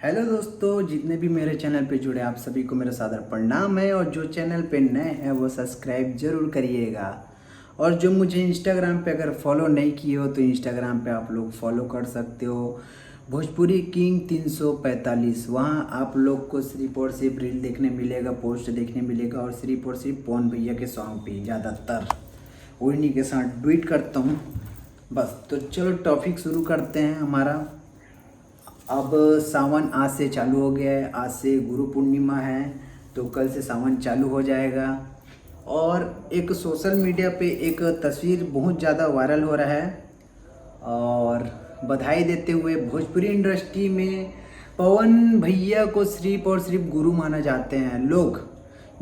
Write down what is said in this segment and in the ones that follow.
Hello दोस्तों, जितने भी मेरे चैनल पे जुड़े आप सभी को मेरा सादर प्रणाम है। और जो चैनल पे नए हैं वो सब्सक्राइब जरूर करिएगा। और जो मुझे इंस्टाग्राम पे अगर फॉलो नहीं किए हो तो इंस्टाग्राम पे आप लोग फॉलो कर सकते हो, भोजपुरी किंग 345। वहाँ आप लोग को सिर्फ और सिर्फ रील देखने मिलेगा, पोस्ट देखने मिलेगा और सिर्फ पवन भैया के सॉन्ग पे ज़्यादातर उन्हीं के साथ ट्वीट करता हूँ बस। तो चलो टॉपिक शुरू करते हैं हमारा। अब सावन आज से चालू हो गया है, आज से गुरु पूर्णिमा है तो कल से सावन चालू हो जाएगा। और एक सोशल मीडिया पे एक तस्वीर बहुत ज़्यादा वायरल हो रहा है और बधाई देते हुए भोजपुरी इंडस्ट्री में पवन भैया को सिर्फ और सिर्फ गुरु माना जाते हैं लोग।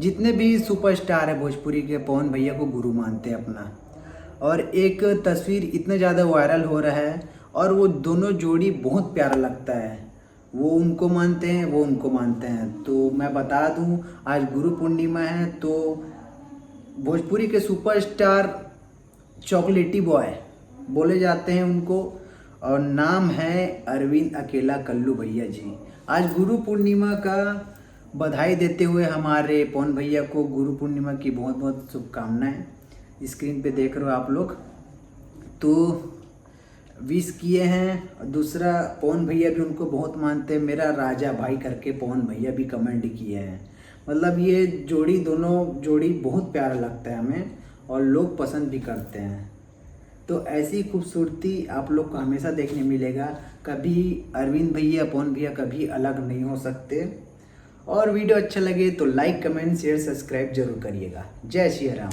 जितने भी सुपरस्टार है भोजपुरी के पवन भैया को गुरु मानते हैं अपना। और एक तस्वीर इतना ज़्यादा वायरल हो रहा है और वो दोनों जोड़ी बहुत प्यारा लगता है। वो उनको मानते हैं, वो उनको मानते हैं। तो मैं बता दूं, आज गुरु पूर्णिमा है तो भोजपुरी के सुपरस्टार चॉकलेटी बॉय बोले जाते हैं उनको, और नाम है अरविंद अकेला कल्लू भैया जी। आज गुरु पूर्णिमा का बधाई देते हुए हमारे पवन भैया को गुरु पूर्णिमा की बहुत बहुत शुभकामनाएं। स्क्रीन पे देख रहे हो आप लोग, तो विश किए हैं। दूसरा, पवन भैया भी उनको बहुत मानते हैं, मेरा राजा भाई करके पवन भैया भी कमेंट किए हैं। मतलब ये जोड़ी, दोनों जोड़ी बहुत प्यारा लगता है हमें और लोग पसंद भी करते हैं। तो ऐसी खूबसूरती आप लोग को हमेशा देखने मिलेगा। कभी अरविंद भैया पवन भैया कभी अलग नहीं हो सकते। और वीडियो अच्छा लगे तो लाइक कमेंट शेयर सब्सक्राइब जरूर करिएगा। जय श्री राम।